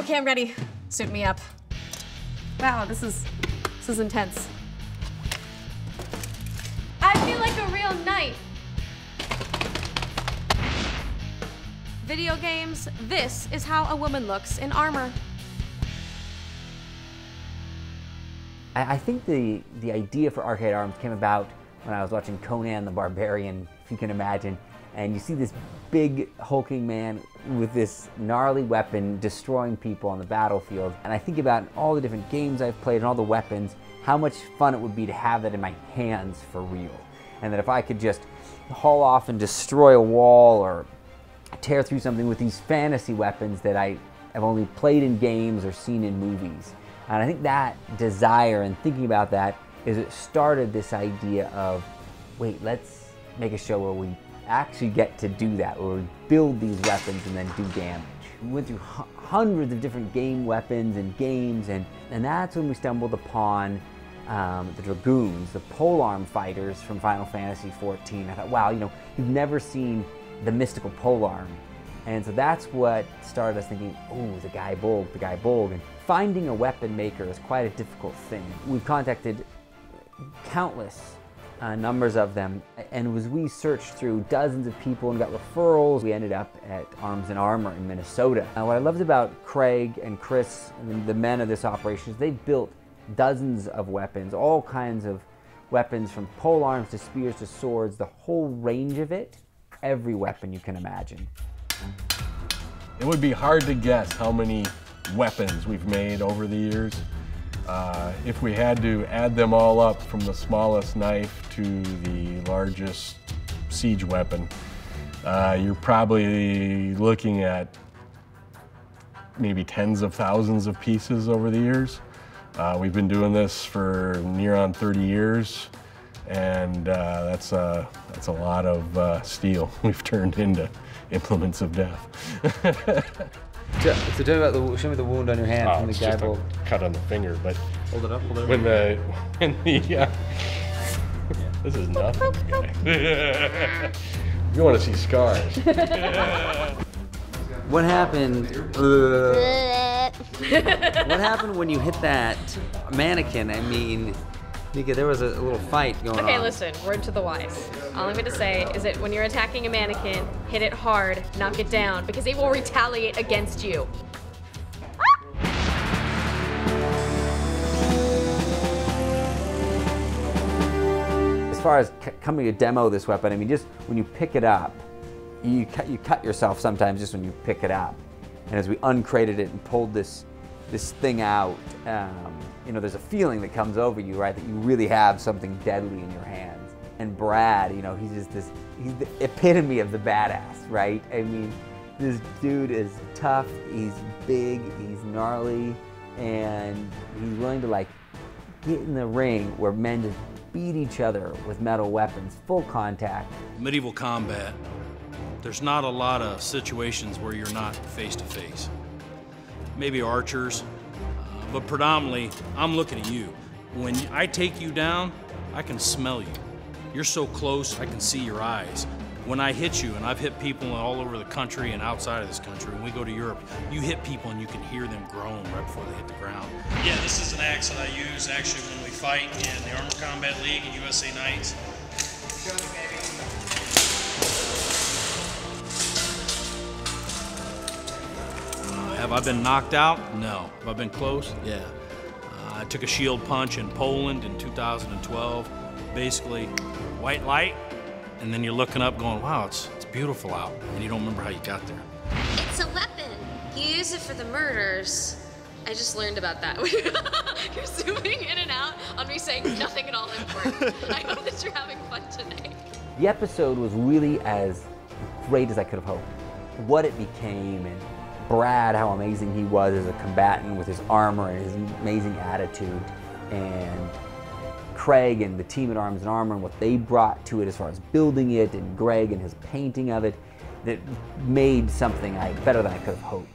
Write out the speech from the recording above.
Okay, I'm ready. Suit me up. Wow, this is intense. I feel like a real knight. Video games, this is how a woman looks in armor. I think the idea for Arcade Arms came about when I was watching Conan the Barbarian, if you can imagine, and you see this big hulking man with this gnarly weapon destroying people on the battlefield. And I think about all the different games I've played and all the weapons, how much fun it would be to have that in my hands for real. And that if I could just haul off and destroy a wall or tear through something with these fantasy weapons that I have only played in games or seen in movies. And I think that desire and thinking about that is it started this idea of, wait, let's make a show where we actually get to do that, where we build these weapons and then do damage. We went through hundreds of different game weapons and games, and that's when we stumbled upon the Dragoons, the polearm fighters from Final Fantasy 14. I thought, wow, you know, you've never seen the mystical polearm. And so that's what started us thinking, oh, the Gae Bolg, the Gae Bolg. And finding a weapon maker is quite a difficult thing. We've contacted countless numbers of them, and as we searched through dozens of people and got referrals, we ended up at Arms and Armor in Minnesota. What I loved about Craig and Chris and the men of this operation is they've built dozens of weapons, all kinds of weapons from polearms to spears to swords, the whole range of it, every weapon you can imagine. It would be hard to guess how many weapons we've made over the years. If we had to add them all up from the smallest knife to the largest siege weapon, you're probably looking at maybe tens of thousands of pieces over the years. We've been doing this for near on 30 years, and that's a lot of steel we've turned into implements of death. So show me the wound on your hand from the it's Gae just Bolg. a cut on the finger, but Hold it up, hold it up. when the this is nothing, guy. You want to see scars? What happened? What happened when you hit that mannequin? I mean, Nika, there was a little fight going on. Okay, listen, word to the wise. All I'm going to say is that when you're attacking a mannequin, hit it hard, knock it down, because it will retaliate against you. As far as coming to demo this weapon, I mean, just when you pick it up, you cut yourself sometimes just when you pick it up. And as we uncrated it and pulled this thing out, you know, there's a feeling that comes over you, right, that you really have something deadly in your hands. And Brad, you know, he's just he's the epitome of the badass, right? I mean, this dude is tough, he's big, he's gnarly, and he's willing to, like, get in the ring where men just beat each other with metal weapons, full contact. Medieval combat, there's not a lot of situations where you're not face to face. Maybe archers, but predominantly, I'm looking at you. When I take you down, I can smell you. You're so close, I can see your eyes. When I hit you, and I've hit people all over the country and outside of this country, when we go to Europe, you hit people and you can hear them groan right before they hit the ground. Yeah, this is an axe that I use actually when we fight in the Armored Combat League and USA Knights. Have I been knocked out? No. Have I been close? Yeah. I took a shield punch in Poland in 2012. Basically, white light, and then you're looking up going, wow, it's beautiful out, and you don't remember how you got there. It's a weapon. You use it for the murders. I just learned about that. You're zooming in and out on me saying nothing at all important. I hope that you're having fun today. The episode was really as great as I could have hoped. What it became, and Brad, how amazing he was as a combatant with his armor and his amazing attitude, and Craig and the team at Arms and Armor and what they brought to it as far as building it, and Greg and his painting of it, that made something better than I could have hoped.